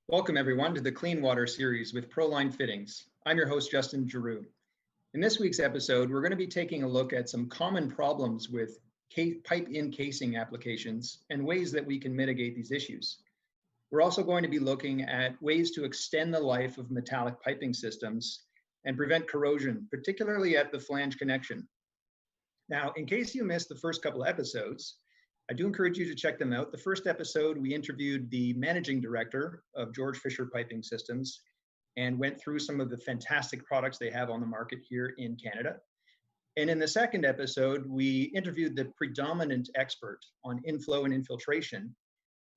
Welcome everyone to the Clean Water series with Proline Fittings. I'm your host, Justin Giroux. In this week's episode, we're going to be taking a look at some common problems with pipe-in casing applications and ways that we can mitigate these issues. We're also going to be looking at ways to extend the life of metallic piping systems and prevent corrosion, particularly at the flange connection. Now, in case you missed the first couple of episodes, I do encourage you to check them out. The first episode, we interviewed the managing director of George Fisher Piping Systems and went through some of the fantastic products they have on the market here in Canada. And in the second episode, we interviewed the predominant expert on inflow and infiltration.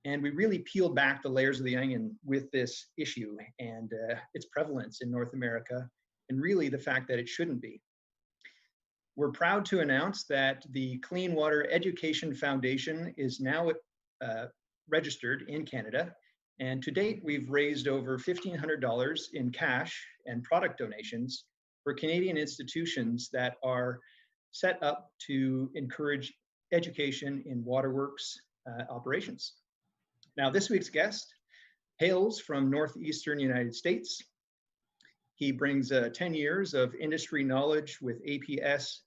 And we really peeled back the layers of the onion with this issue and its prevalence in North America, and really the fact that it shouldn't be. We're proud to announce that the Clean Water Education Foundation is now registered in Canada. And to date, we've raised over $1,500 in cash and product donations for Canadian institutions that are set up to encourage education in waterworks operations. Now, this week's guest hails from Northeastern United States. He brings 10 years of industry knowledge with APS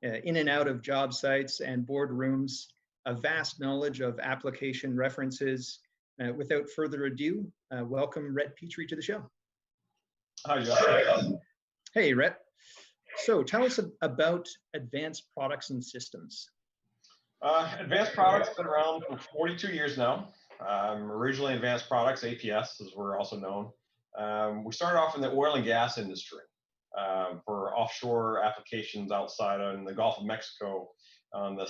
in and out of job sites and boardrooms, a vast knowledge of application references. Without further ado, welcome Rhett Pitre to the show. Hi, Justin. Hey, Rhett. So tell us about Advanced Products and Systems. Advanced Products has been around for 42 years now. Originally Advanced Products, APS, as we're also known. We started off in the oil and gas industry for offshore applications outside in the Gulf of Mexico on the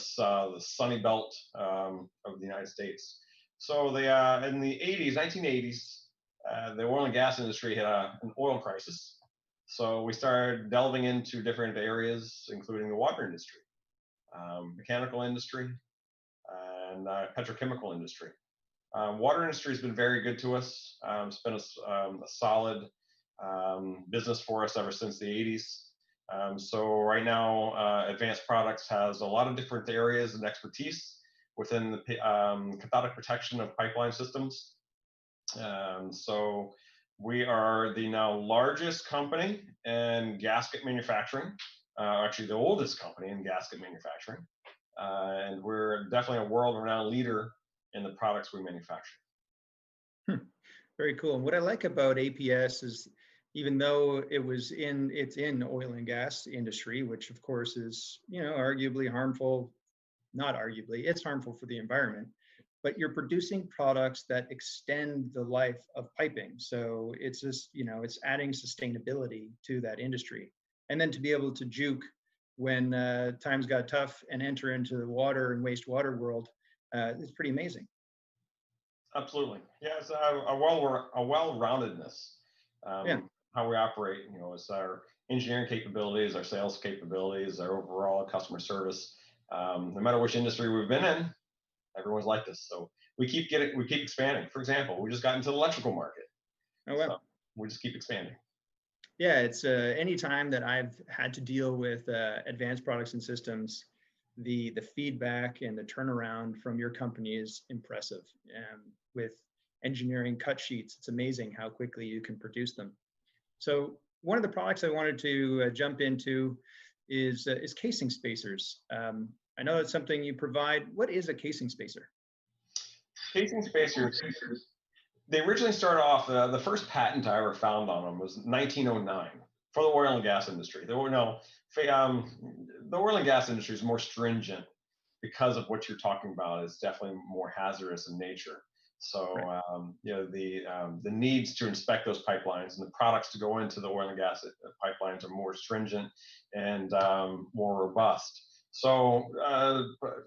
sunny belt of the United States. So in the 1980s, the oil and gas industry had an oil crisis. So we started delving into different areas, including the water industry, mechanical industry, and petrochemical industry. Water industry has been very good to us. It's been a solid business for us ever since the 80s. So right now, Advanced Products has a lot of different areas and expertise within the cathodic protection of pipeline systems. So we are the now largest company in gasket manufacturing, actually the oldest company in gasket manufacturing. And we're definitely a world-renowned leader in the products we manufacture. Very cool. And what I like about APS is, even though it's in oil and gas industry, which of course is, arguably harmful, not arguably, it's harmful for the environment, but you're producing products that extend the life of piping. So it's just, it's adding sustainability to that industry. And then to be able to juke when times got tough and enter into the water and wastewater world, it's pretty amazing. Absolutely. Yeah, it's a well-roundedness. How we operate, it's our engineering capabilities, our sales capabilities, our overall customer service. No matter which industry we've been in, everyone's like this. So we keep expanding. For example, we just got into the electrical market. Oh, So well. we just keep expanding. Yeah, it's any time that I've had to deal with advanced products and systems, the feedback and the turnaround from your company is impressive. With engineering cut sheets, it's amazing how quickly you can produce them. So one of the products I wanted to jump into is casing spacers. I know that's something you provide. What is a casing spacer? Casing spacers, they originally started off, the first patent I ever found on them was 1909 for the oil and gas industry. There were no, the oil and gas industry is more stringent because of what you're talking about. It's definitely more hazardous in nature. So, the needs to inspect those pipelines and the products to go into the oil and gas pipelines are more stringent and more robust. So,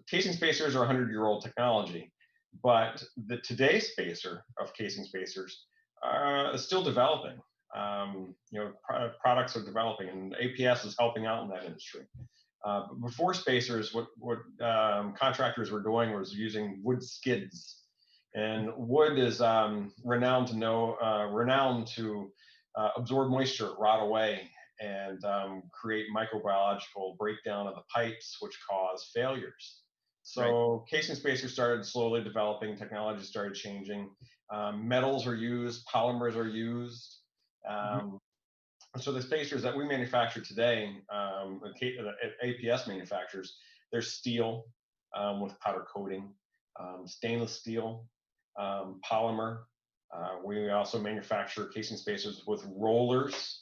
casing spacers are 100-year-old technology, but the today's spacer of casing spacers is still developing. Products are developing, and APS is helping out in that industry. Before spacers, what contractors were doing was using wood skids, and wood is renowned to absorb moisture, rot away, and create microbiological breakdown of the pipes, which cause failures. So casing spacers started slowly developing, technology started changing, metals are used, polymers are used. So the spacers that we manufacture today, APS manufacturers, they're steel with powder coating, stainless steel, polymer. We also manufacture casing spacers with rollers,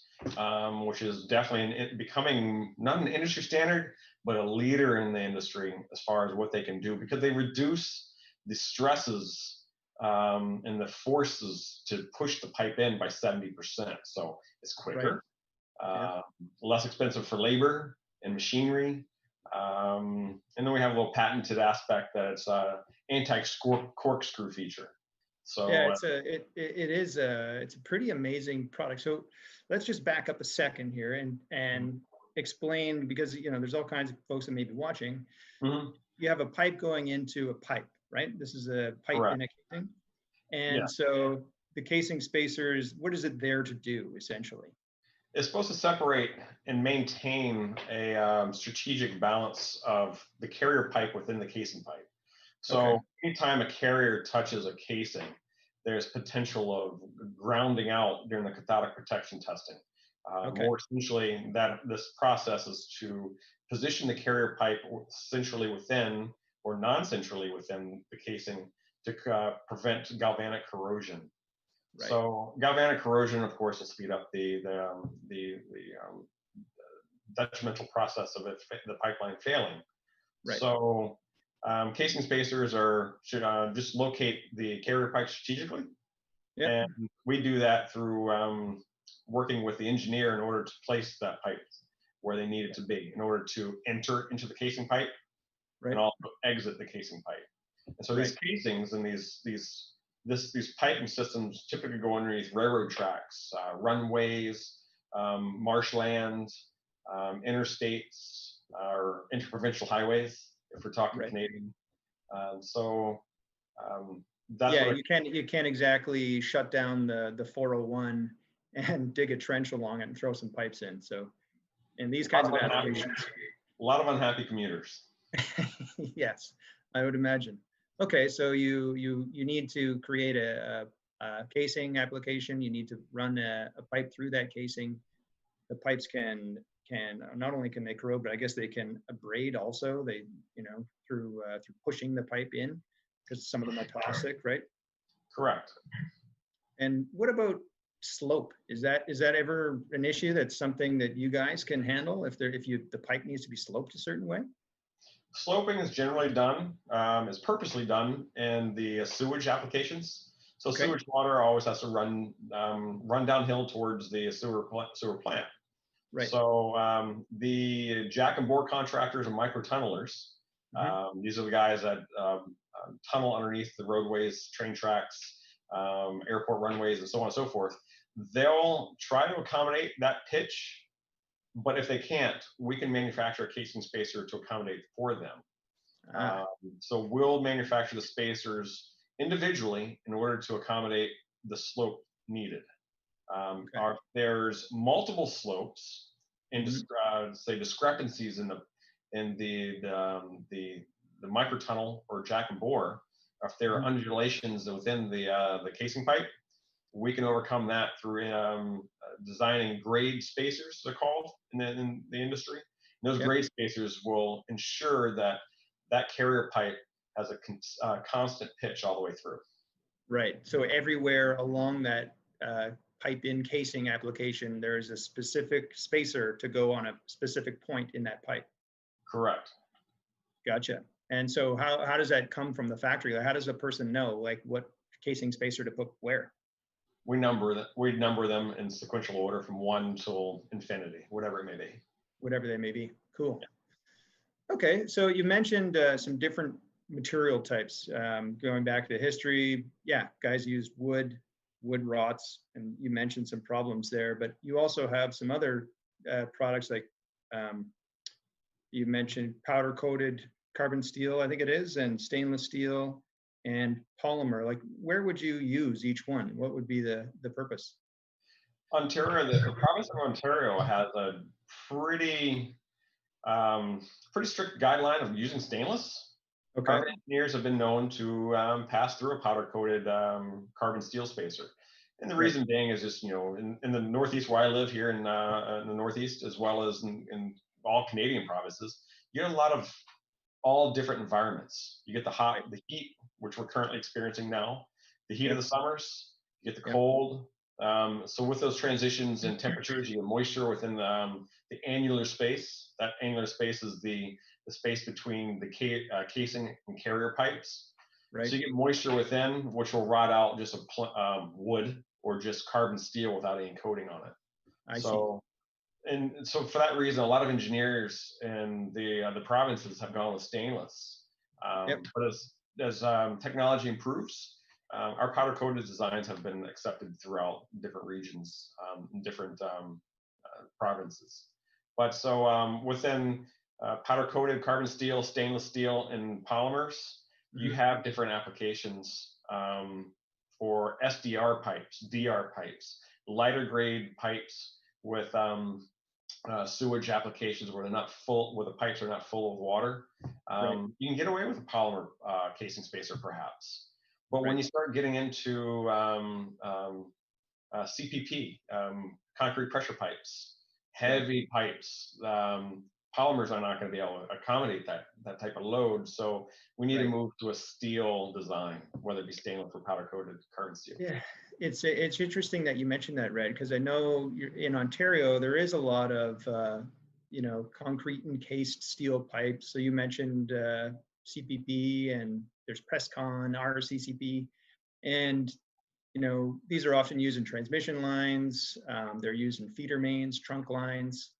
which is definitely becoming not an industry standard, but a leader in the industry as far as what they can do, because they reduce the stresses and the forces to push the pipe in by 70%. So it's quicker, less expensive for labor and machinery. And then we have a little patented aspect that it's anti-corkscrew feature. So yeah, it's a pretty amazing product. So let's just back up a second here and explain, because there's all kinds of folks that may be watching. You have a pipe going into a pipe, right? This is a pipe in a casing. And so the casing spacers, what is it there to do essentially? It's supposed to separate and maintain a strategic balance of the carrier pipe within the casing pipe. So anytime a carrier touches a casing, there's potential of grounding out during the cathodic protection testing. More essentially, this process is to position the carrier pipe centrally within or non-centrally within the casing to prevent galvanic corrosion. So galvanic corrosion, of course, will speed up the detrimental process of the pipeline failing. So casing spacers should just locate the carrier pipe strategically, and we do that through working with the engineer in order to place that pipe where they need it to be, in order to enter into the casing pipe and also exit the casing pipe. And so these casings and these piping systems typically go underneath railroad tracks, runways, marshland, interstates, or interprovincial highways, if we're talking Canadian. That's you can't exactly shut down the 401 and dig a trench along it and throw some pipes in. So, in these kinds of applications, a lot of unhappy commuters. Yes, I would imagine. Okay, so you need to create a casing application. You need to run a pipe through that casing. The pipes can not only can they corrode, but I guess they can abrade also. They through pushing the pipe in, because some of them are plastic, right? Correct. And what about slope? Is that ever an issue? That's something that you guys can handle if the pipe needs to be sloped a certain way? Sloping is generally done, is purposely done in the sewage applications. So sewage water always has to run downhill towards the sewer plant. So the jack and bore contractors and micro tunnelers, these are the guys that tunnel underneath the roadways, train tracks, airport runways, and so on and so forth. They'll try to accommodate that pitch, but if they can't, we can manufacture a casing spacer to accommodate for them. So we'll manufacture the spacers individually in order to accommodate the slope needed. Okay. There's multiple slopes and Mhm. say discrepancies in the microtunnel or jack and bore. If there are Mhm. undulations within the casing pipe, we can overcome that through designing grade spacers, they're called in the industry. And those Yep. grade spacers will ensure that that carrier pipe has a constant pitch all the way through. Right. So everywhere along that pipe in casing application, there is a specific spacer to go on a specific point in that pipe. Correct. Gotcha. And so how does that come from the factory? Like, how does a person know like what casing spacer to put where, We number them in sequential order from 1 till infinity, whatever it may be. whatever they may be? Cool. Okay. So you mentioned some different material types. Going back to history, yeah, guys used wood rots, and you mentioned some problems there. But you also have some other products like um, you mentioned powder coated carbon steel, I think it is, and stainless steel and polymer. Like, where would you use each one? What would be the purpose? Ontario, the province of Ontario has a pretty pretty strict guideline of using stainless. Okay. Private engineers have been known to pass through a powder coated carbon steel spacer. And the Right. reason being is just, in the Northeast where I live here in the Northeast, as well as in all Canadian provinces, you get a lot of all different environments. You get Right. the heat, which we're currently experiencing now, the heat of the Yep. summers, you get the Yep. cold. So with those transitions in temperatures, you get moisture within the annular space. That annular space is the space between the casing and carrier pipes. Right. So you get moisture within, which will rot out just wood or just carbon steel without any coating on it. I see. So for that reason, a lot of engineers in the provinces have gone with stainless. Yep. But as technology improves, our powder coated designs have been accepted throughout different regions, in different provinces. But so within powder coated carbon steel, stainless steel, and polymers, you Hmm. have different applications for SDR pipes, DR pipes, lighter grade pipes with sewage applications where they're not full, where the pipes are not full of water. Right. You can get away with a polymer casing spacer perhaps. But when Right. you start getting into CPP, concrete pressure pipes, Right. heavy pipes, polymers are not going to be able to accommodate that type of load. So we need to Right. move to a steel design, whether it be stainless or powder coated carbon steel. Yeah, it's interesting that you mentioned that, Red, because I know in Ontario there is a lot of concrete encased steel pipes. So you mentioned CPP, and there's Presscon, RCCP, and these are often used in transmission lines. They're used in feeder mains, trunk lines,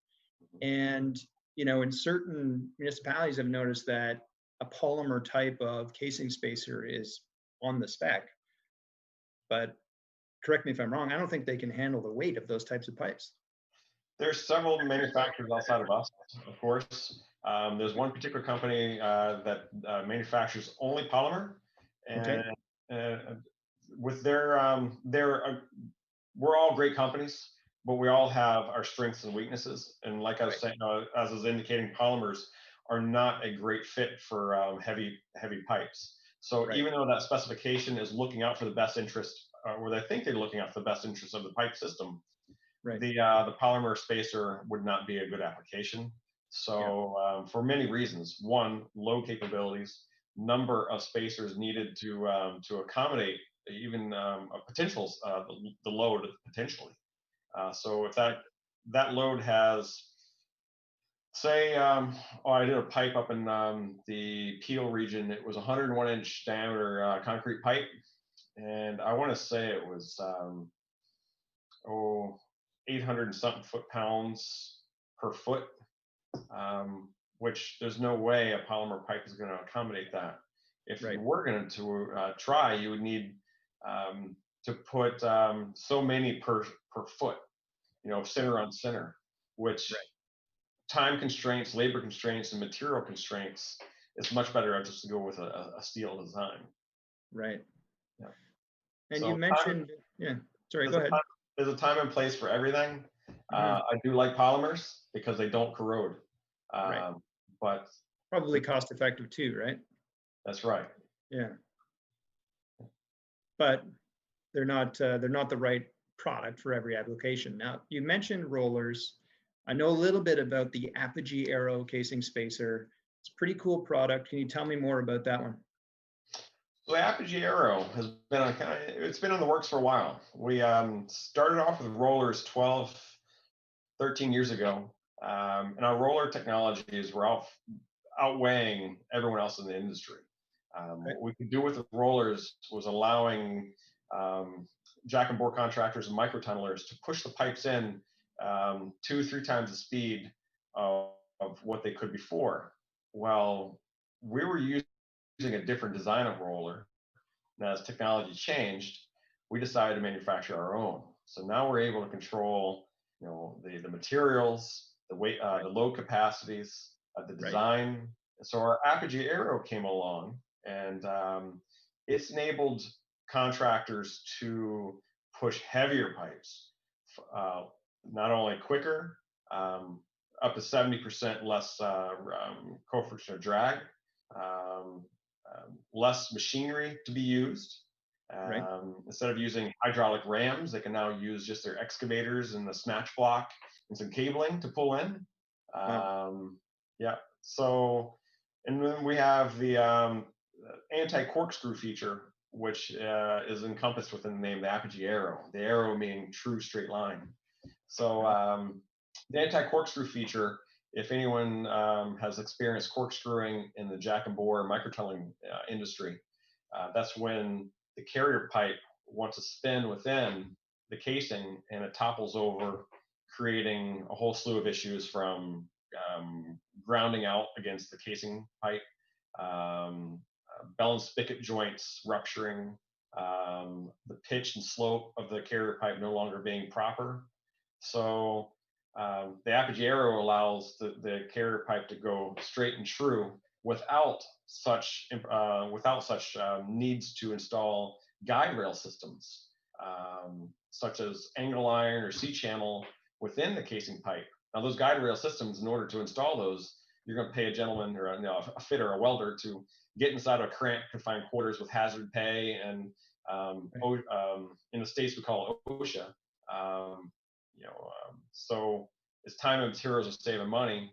and in certain municipalities, I've noticed that a polymer type of casing spacer is on the spec, but correct me if I'm wrong, I don't think they can handle the weight of those types of pipes. There's several manufacturers outside of us, of course. There's one particular company that manufactures only polymer, and Okay. uh, with we're all great companies, but we all have our strengths and weaknesses. And like I was Right. saying, as I was indicating, polymers are not a great fit for heavy pipes. So Right. even though that specification is looking out for the best interest, or they think they're looking out for the best interest of the pipe system, Right. the polymer spacer would not be a good application. Yeah. So for many reasons, one, load capabilities, number of spacers needed to accommodate even a potential the load potentially. So if that load has, say, I did a pipe up in the Peel region. It was 101-inch diameter concrete pipe, and I want to say it was 800 and something foot-pounds per foot, which there's no way a polymer pipe is going to accommodate that. If you Right. were going to try, you would need to put so many per foot, center on center, which Right. time constraints, labor constraints, and material constraints, it's much better just to go with a steel design. Right. Yeah. And you So mentioned, yeah. Sorry. does Go the ahead. there's a time and place for everything. Mhm. I do like polymers because they don't corrode. Right. But Probably cost effective too, right? that's right. Yeah. But they're not the right product for every application. Now, you mentioned rollers. I know a little bit about the Apogee Aero casing spacer. It's a pretty cool product. Can you tell me more about that one? So the Apogee Aero has been it's been in the works for a while. We started off with rollers 12, 13 years ago, and our roller technologies were outweighing everyone else in the industry. Right. What we could do with the rollers was allowing jack and bore contractors and microtunnelers to push the pipes in 2-3 times the speed of what they could before. Well, we were using a different design of roller, and as technology changed, we decided to manufacture our own. So now we're able to control, the materials, the weight, the load capacities, the Right. design. So our Apogee Aero came along, and it's enabled contractors to push heavier pipes, not only quicker, up to 70% less coefficient of drag, less machinery to be used. Right. Instead of using hydraulic rams, they can now use just their excavators and the snatch block and some cabling to pull in. Wow. Yeah. So, and then we have the anti-corkscrew feature, which is encompassed within the name the Apogee Aero. The arrow meaning true straight line. So the anti-corkscrew feature, if anyone has experienced corkscrewing in the jack and bore microtunneling industry, that's when the carrier pipe wants to spin within the casing and it topples over, creating a whole slew of issues from grounding out against the casing pipe, bell and spigot joints rupturing, the pitch and slope of the carrier pipe no longer being proper. So the Apogee Aero allows the carrier pipe to go straight and true without such needs to install guide rail systems, such as angle iron or C-channel within the casing pipe. Now, those guide rail systems, in order to install those, you're going to pay a gentleman or a fitter, a welder, to get inside a cramped, confined quarters with hazard pay, and in the States we call it OSHA. So it's time and materials are saving money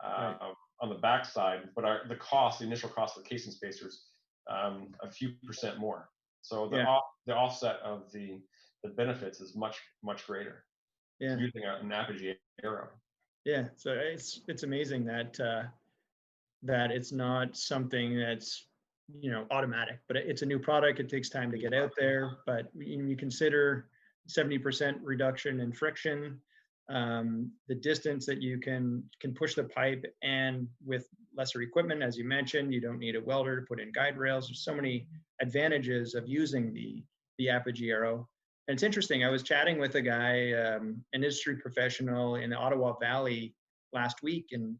on the backside, but the initial cost of the casing spacers, a few percent more. So the offset of the benefits is much, much greater using an Apogee Aero. Yeah. So it's amazing that that it's not something that's automatic, but it's a new product. It takes time to get out there, but you consider 70% reduction in friction, the distance that you can push the pipe, and with lesser equipment, as you mentioned, you don't need a welder to put in guide rails. There's so many advantages of using the Apogee Aero. And it's interesting. I was chatting with a guy, an industry professional in the Ottawa Valley last week and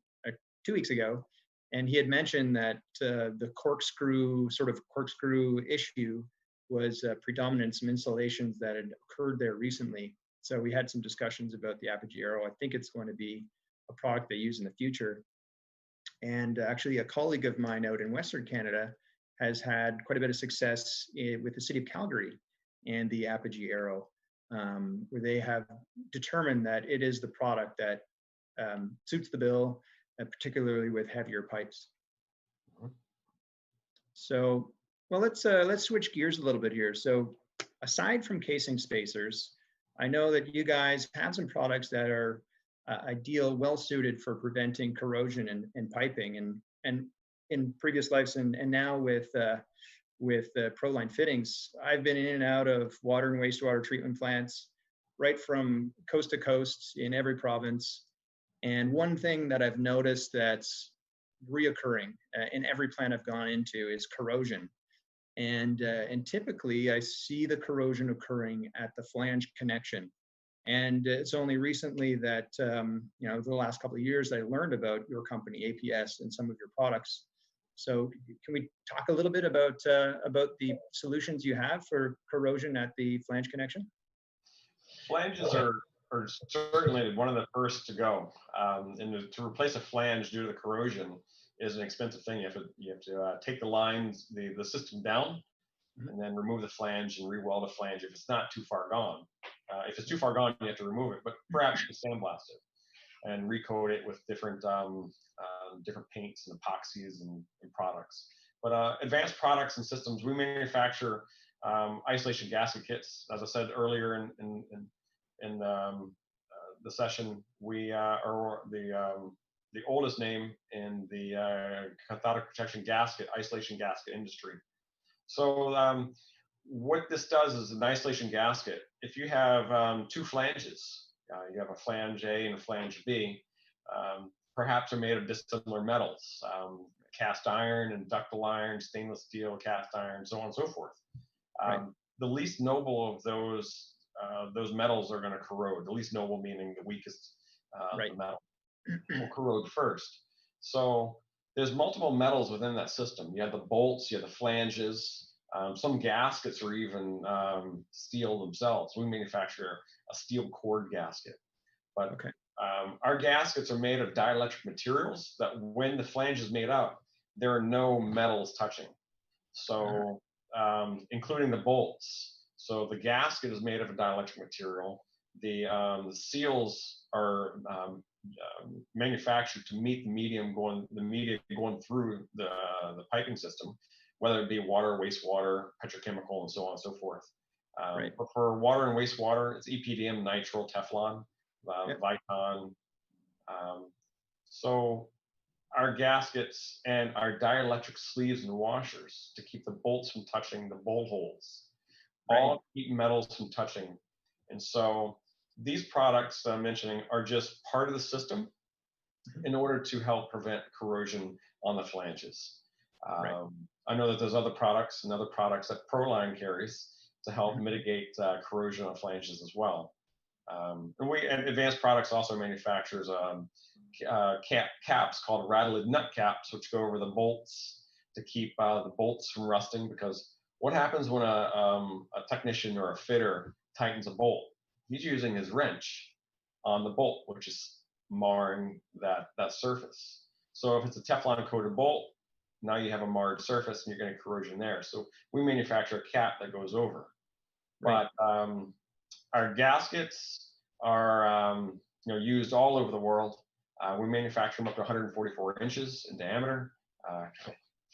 2 weeks ago, and he had mentioned that the corkscrew issue was predominant in some installations that had occurred there recently. So we had some discussions about the Apogee Aero. I think it's going to be a product they use in the future. And actually, a colleague of mine out in Western Canada has had quite a bit of success with the city of Calgary and the Apogee Aero, where they have determined that it is the product that suits the bill, particularly with heavier pipes. So, well, let's switch gears a little bit here. So, aside from casing spacers, I know that you guys have some products that are ideal, well suited for preventing corrosion in piping, and in previous lives and now with Proline fittings, I've been in and out of water and wastewater treatment plants, right from coast to coast in every province. And one thing that I've noticed that's reoccurring in every plant I've gone into is corrosion. And typically I see the corrosion occurring at the flange connection. And it's only recently that, the last couple of years, I learned about your company, APS, and some of your products. So can we talk a little bit about the solutions you have for corrosion at the flange connection? Flanges are certainly one of the first to go. And to replace a flange due to the corrosion is an expensive thing. You have to take the lines, the system down, and then remove the flange and re-weld a flange if it's not too far gone. If it's too far gone, you have to remove it, but perhaps you can sandblast it and recoat it with different different paints and epoxies and products. But advanced products and systems, we manufacture isolation gasket kits. As I said earlier in the session, we are the oldest name in the cathodic protection gasket, isolation gasket industry. So what this does is an isolation gasket. If you have two flanges, you have a flange A and a flange B, perhaps they're made of dissimilar metals, cast iron and ductile iron, stainless steel, cast iron, so on and so forth. The least noble of those metals are going to corrode. The least noble meaning the weakest the metal will corrode first. So there's multiple metals within that system. You have the bolts, you have the flanges. Some gaskets are even steel themselves. We manufacture a steel cord gasket. But our gaskets are made of dielectric materials that when the flange is made up, there are no metals touching. So including the bolts. So the gasket is made of a dielectric material. The seals are manufactured to meet the media going through the piping system, whether it be water, wastewater, petrochemical, and so on and so forth. But for water and wastewater, it's EPDM, nitrile, Teflon, Viton. So our gaskets and our dielectric sleeves and washers to keep the bolts from touching the bolt holes, all keep metals from touching. And so these products that I'm mentioning are just part of the system in order to help prevent corrosion on the flanges. I know that there's other products and other products that Proline carries to help mitigate corrosion on flanges as well. And Advanced Products also manufactures caps called Rattled Nut Caps, which go over the bolts to keep the bolts from rusting. Because what happens when a technician or a fitter tightens a bolt? He's using his wrench on the bolt, which is marring that surface. So if it's a Teflon coated bolt, now you have a marred surface and you're getting corrosion there. So we manufacture a cap that goes over. But our gaskets are used all over the world. We manufacture them up to 144 inches in diameter.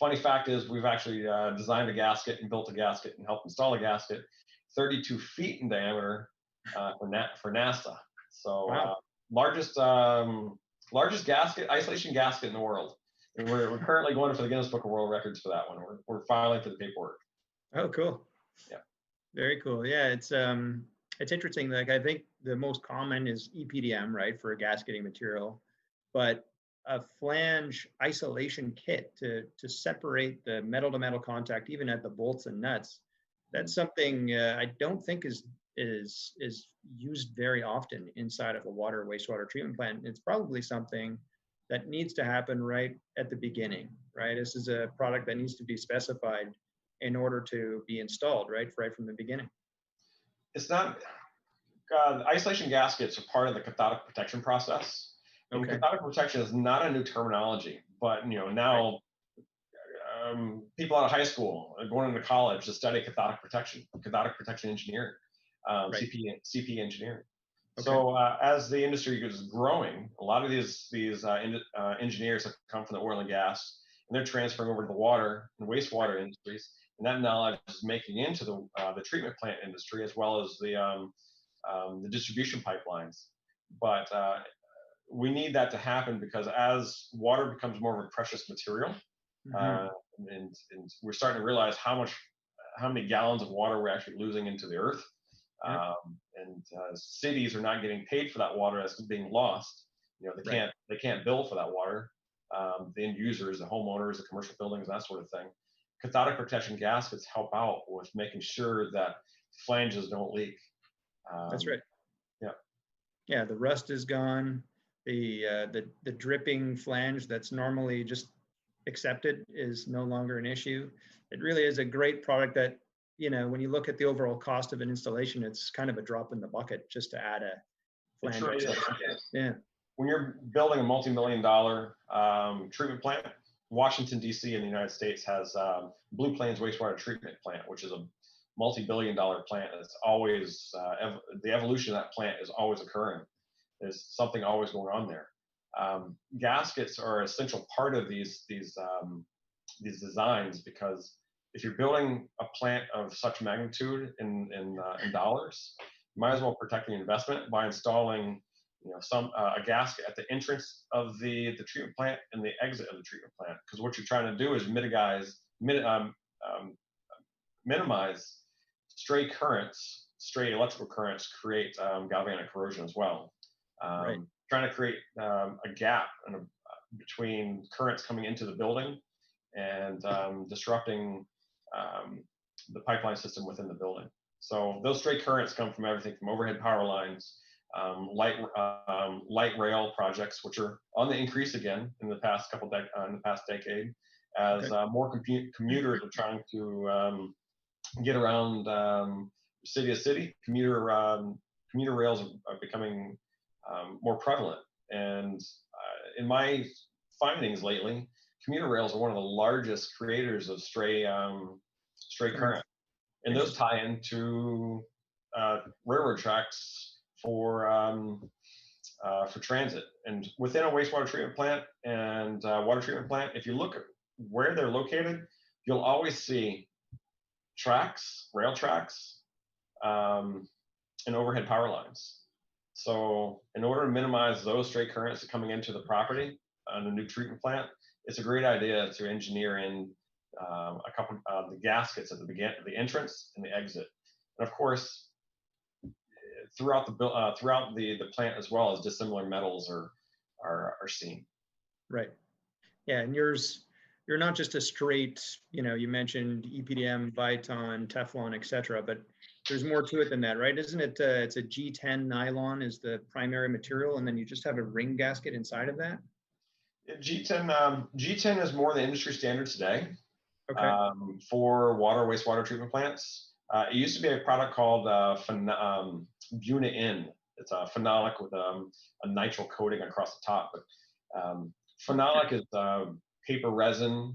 Funny fact is we've actually designed a gasket and built a gasket and helped install a gasket 32 feet in diameter for NASA. So largest gasket, isolation gasket in the world. And we're currently going for the Guinness Book of World Records for that one. We're filing for the paperwork. Oh, cool. Yeah. Very cool. Yeah, it's interesting. Like I think the most common is EPDM, right, for a gasketing material, but a flange isolation kit to separate the metal to metal contact, even at the bolts and nuts. That's something I don't think is used very often inside of a water or wastewater treatment plant. It's probably something that needs to happen right at the beginning, right? This is a product that needs to be specified in order to be installed, right from the beginning. It's not, isolation gaskets are part of the cathodic protection process. And cathodic protection is not a new terminology, but now people out of high school are going into college to study cathodic protection engineering, CP engineering. So as the industry is growing, a lot of these engineers have come from the oil and gas, and they're transferring over to the water and wastewater industries, and that knowledge is making into the treatment plant industry as well as the distribution pipelines. But we need that to happen because as water becomes more of a precious material, and we're starting to realize how many gallons of water we're actually losing into the earth. And cities are not getting paid for that water that's being lost. They can't bill for that water. The end users, the homeowners, the commercial buildings, that sort of thing. Cathodic protection gaskets help out with making sure that flanges don't leak. That's right. Yeah. Yeah, the rust is gone. The dripping flange that's normally just accepted is no longer an issue. It really is a great product that when you look at the overall cost of an installation, it's kind of a drop in the bucket just to add a It flange sure is. Yeah. When you're building a multi-million-dollar treatment plant, Washington, D.C. in the United States has Blue Plains Wastewater Treatment Plant, which is a multi-billion-dollar plant. It's always, the evolution of that plant is always occurring. There's something always going on there. Gaskets are an essential part of these designs, because if you're building a plant of such magnitude in dollars, you might as well protect the investment by installing a gasket at the entrance of the treatment plant and the exit of the treatment plant, because what you're trying to do is minimize stray electrical currents create galvanic corrosion as well. Right. Trying to create a gap between currents coming into the building and disrupting the pipeline system within the building. So those stray currents come from everything from overhead power lines, light rail projects, which are on the increase again in the past decade, as more commuters are trying to get around city to city. Commuter rails are becoming more prevalent, and in my findings lately, commuter rails are one of the largest creators of stray current, and those tie into railroad tracks for transit. And within a wastewater treatment plant and water treatment plant, if you look at where they're located, you'll always see rail tracks, and overhead power lines. So in order to minimize those stray currents coming into the property on a new treatment plant, it's a great idea to engineer in a couple of the gaskets at the entrance and the exit. And of course, throughout the plant as well, as dissimilar metals are seen. Right. Yeah, and you're not just a straight, you mentioned EPDM, Viton, Teflon, etc., but there's more to it than that, right? Isn't it? It's a G10 nylon is the primary material, and then you just have a ring gasket inside of that. G10 is more the industry standard today. Okay. For wastewater treatment plants. It used to be a product called Buna-In. It's a phenolic with a nitrile coating across the top. But phenolic is paper resin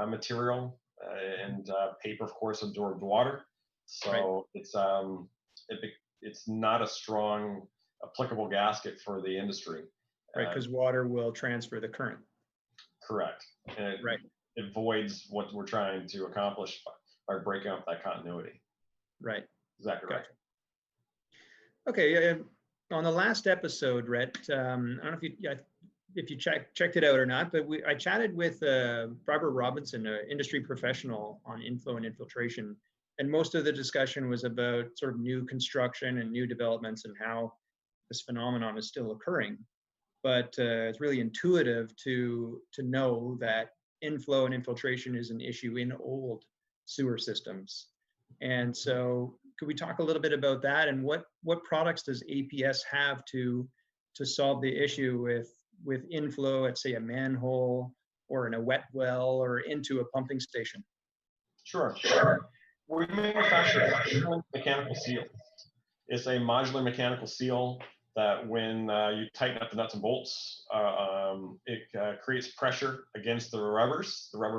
material, and paper, of course, absorbs water. So it's not a strong applicable gasket for the industry. Right, because water will transfer the current. Correct. And it voids what we're trying to accomplish by breaking up that continuity. Right. Exactly right. Okay. On the last episode, Rhett, I don't know if you checked it out or not, but I chatted with Barbara Robinson, an industry professional on inflow and infiltration, and most of the discussion was about sort of new construction and new developments and how this phenomenon is still occurring. But it's really intuitive to know that inflow and infiltration is an issue in old sewer systems. And so could we talk a little bit about that, and what products does APS have to solve the issue with inflow at, say, a manhole or in a wet well or into a pumping station? Sure. We manufacture a mechanical seal. It's a modular mechanical seal that when you tighten up the nuts and bolts, it creates pressure against the rubber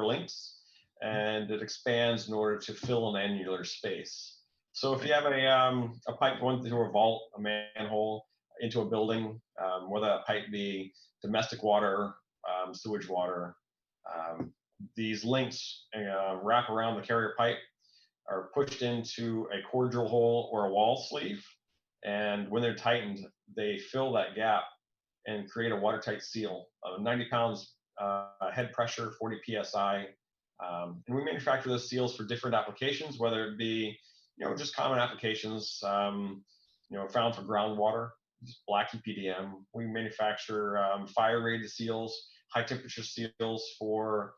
links, and it expands in order to fill an annular space. So if you have a pipe going through a vault, a manhole, into a building, whether that pipe be domestic water, sewage water, these links wrap around the carrier pipe, are pushed into a core drill hole or a wall sleeve, and when they're tightened, they fill that gap and create a watertight seal. 90 pounds head pressure, 40 psi, and we manufacture those seals for different applications, whether it be just common applications, found for groundwater, just black EPDM. We manufacture fire-rated seals, high-temperature seals for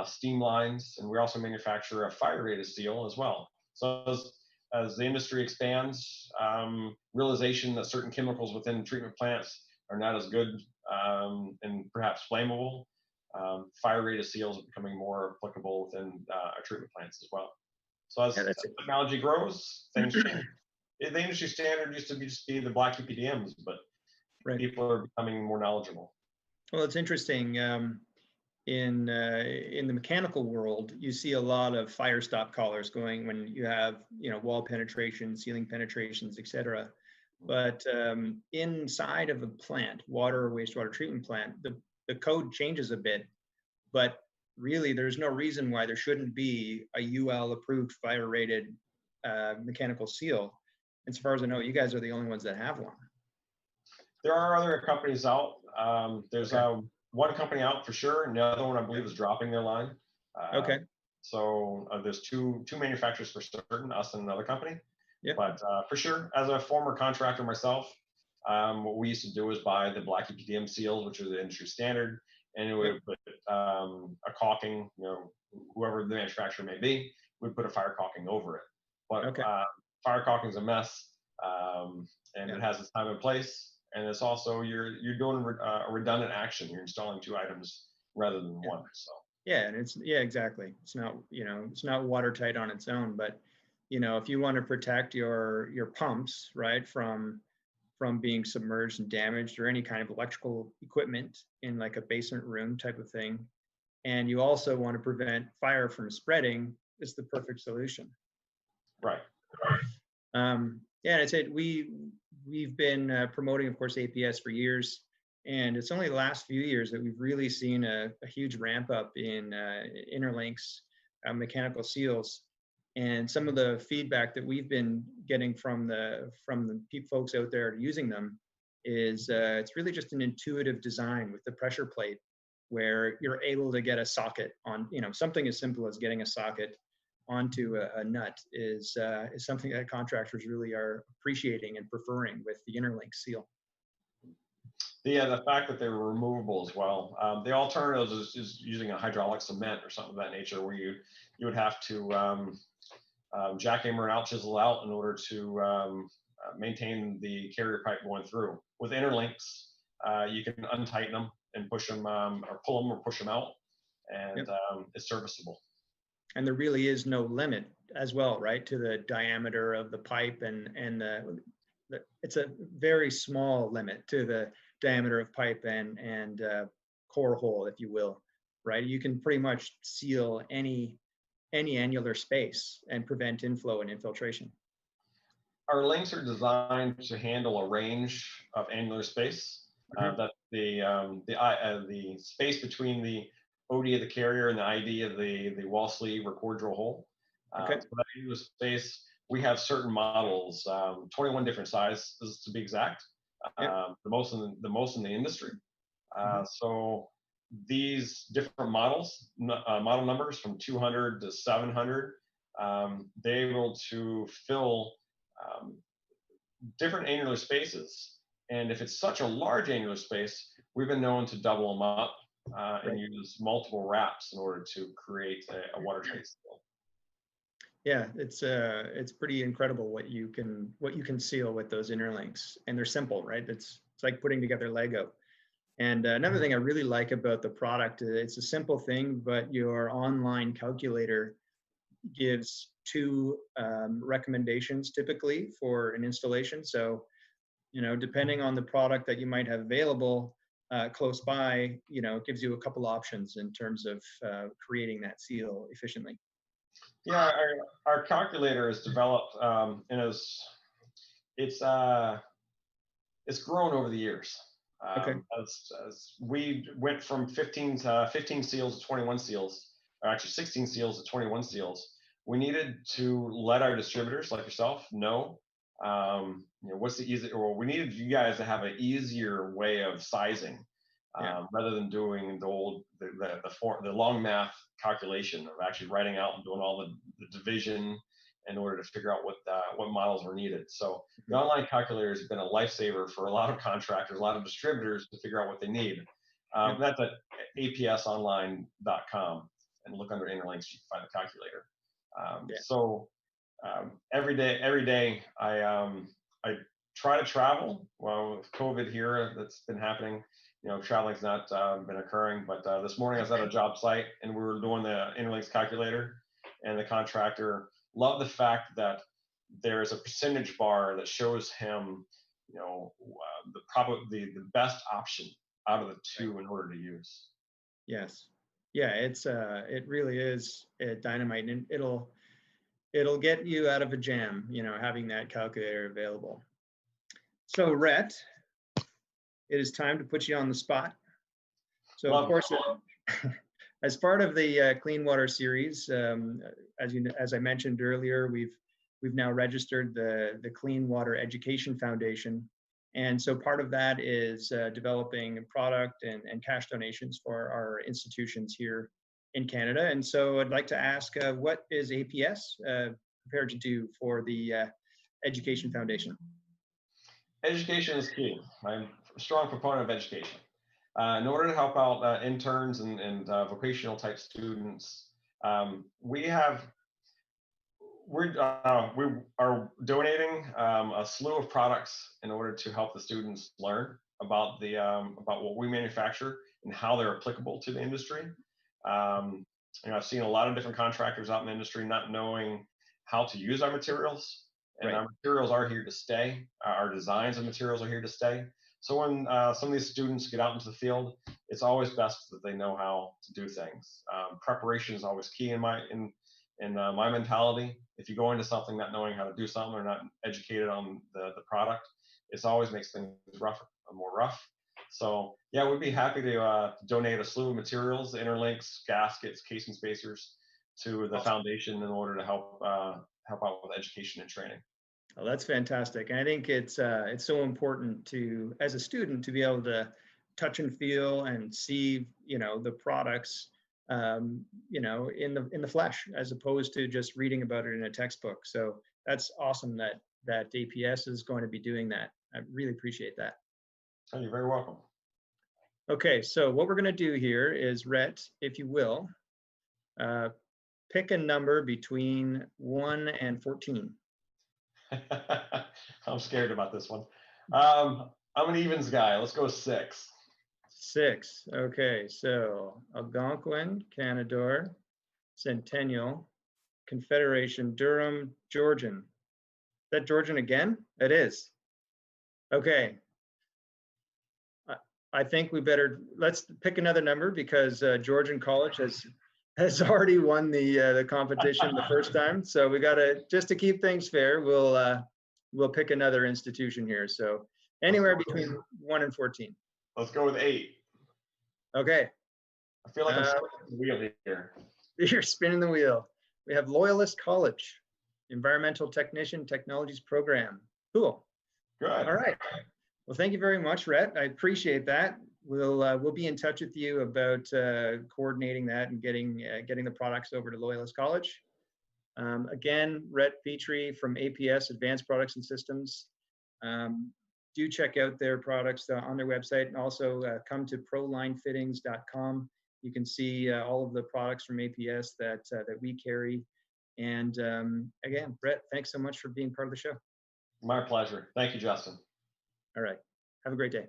steam lines, and we also manufacture a fire-rated seal as well. So as the industry expands, realization that certain chemicals within treatment plants are not as good and perhaps flammable, fire-rated seals are becoming more applicable within our treatment plants as well. So as Yeah, that's it. technology grows, things change. The industry standard used to be just be the black EPDMs, but Right. people are becoming more knowledgeable. Well, it's interesting. In the mechanical world, you see a lot of fire stop collars going when you have wall penetrations, ceiling penetrations, etc. But inside of a plant, water or wastewater treatment plant, the code changes a bit. But really, there's no reason why there shouldn't be a UL approved fire rated mechanical seal. As far as I know, you guys are the only ones that have one. There are other companies out. There's Okay. one company out for sure, and the other one I believe is dropping their line. Okay. So there's two manufacturers for certain, us and another company. Yeah. But for sure, as a former contractor myself, what we used to do is buy the black EPDM seals, which are the industry standard, and we would put a caulking, whoever the manufacturer may be, would put a fire caulking over it. But Okay. fire caulking is a mess, and Yeah. it has its time and place. And it's also you're doing a redundant action. You're installing two items rather than one. So Yeah, and exactly. It's not it's not watertight on its own, but if you want to protect your pumps, right, from being submerged and damaged, or any kind of electrical equipment in like a basement room type of thing, and you also want to prevent fire from spreading, it's the perfect solution. right. Yeah, and I'd say we've been promoting, of course, APS for years, and it's only the last few years that we've really seen a huge ramp up in interlinks, mechanical seals, and some of the feedback that we've been getting from the folks out there using them is it's really just an intuitive design with the pressure plate, where you're able to get a socket on, something as simple as getting a socket onto a nut is something that contractors really are appreciating and preferring with the interlink seal. The fact that they were removable as well. The alternative is using a hydraulic cement or something of that nature, where you would have to jackhammer and out chisel out in order to maintain the carrier pipe going through. With interlinks, you can untighten them and push them, or pull them or push them out, and Yep. It's serviceable. And there really is no limit as well, right, to the diameter of the pipe, and it's a very small limit to the diameter of pipe and core hole, if you will, right? You can pretty much seal any annular space and prevent inflow and infiltration. Our links are designed to handle a range of annular space. That's the space between the OD of the carrier and the ID of the wall sleeve or core drill hole. Okay. So that annular space, we have certain models, 21 different sizes to be exact, Yep. the most in the industry. So these different models, model numbers from 200 to 700, they're able to fill different annular spaces. And if it's such a large annular space, we've been known to double them up and use multiple wraps in order to create a watertight seal. Yeah, it's pretty incredible what you can seal with those interlinks, and they're simple, right? It's like putting together Lego. And another thing I really like about the product, it's a simple thing, but your online calculator gives two recommendations typically for an installation. So, depending on the product that you might have available close by, it gives you a couple options in terms of creating that seal efficiently. Yeah, our calculator is developed and it's grown over the years. Okay. As we went from 15 seals to 21 seals, or actually 16 seals to 21 seals, we needed to let our distributors like yourself know, what's the easy, or we needed you guys to have an easier way of sizing, rather than doing the long math calculation of actually writing out and doing all the division in order to figure out what models were needed. So the online calculator has been a lifesaver for a lot of contractors, a lot of distributors to figure out what they need. That's at apsonline.com, and look under interlinks, you can find the calculator. So every day I try to travel. Well, with COVID here, that's been happening. Traveling's not been occurring, but this morning I was at a job site and we were doing the interlinks calculator, and the contractor love the fact that there is a percentage bar that shows him, the best option out of the two in order to use. Yes. Yeah, it really is dynamite, and it'll get you out of a jam, having that calculator available. So Rhett, it is time to put you on the spot. So of course, as part of the Clean Water series, as I mentioned earlier, we've now registered the Clean Water Education Foundation. And so part of that is developing product and cash donations for our institutions here in Canada. And so I'd like to ask, what is APS prepared to do for the Education Foundation? Education is key. I'm a strong proponent of education. In order to help out interns and vocational type students, we are donating a slew of products in order to help the students learn about what we manufacture and how they're applicable to the industry. I've seen a lot of different contractors out in the industry not knowing how to use our materials, and our materials are here to stay. Our designs of materials are here to stay. So when some of these students get out into the field, it's always best that they know how to do things. Preparation is always key in my mentality. If you go into something not knowing how to do something or not educated on the product, it always makes things more rough. So yeah, we'd be happy to donate a slew of materials, interlinks, gaskets, casing spacers to the foundation in order to help out with education and training. Oh, that's fantastic. And I think it's so important to, as a student, to be able to touch and feel and see, the products, in the flesh, as opposed to just reading about it in a textbook. So that's awesome that APS is going to be doing that. I really appreciate that. Oh, you're very welcome. Okay, so what we're going to do here is, Rhett, if you will, pick a number between 1 and 14. I'm scared about this one. I'm an evens guy. Let's go 6. 6. Okay, so Algonquin, Canadore, Centennial, Confederation, Durham, Georgian. Is that Georgian again? It is. Okay. I think let's pick another number, because Georgian College has already won the competition the first time. So we got to, just to keep things fair, we'll pick another institution here. So anywhere between 1 and 14. Let's go with 8. Okay. I feel like I'm spinning the wheel here. You're spinning the wheel. We have Loyalist College, Environmental Technician Technologies Program. Cool. Good. All right. Well, thank you very much, Rhett. I appreciate that. We'll be in touch with you about coordinating that and getting the products over to Loyalist College. Again, Rhett Pitre from APS, Advanced Products and Systems. Do check out their products on their website, and also come to prolinefittings.com. You can see all of the products from APS that we carry. And again, Rhett, thanks so much for being part of the show. My pleasure. Thank you, Justin. All right. Have a great day.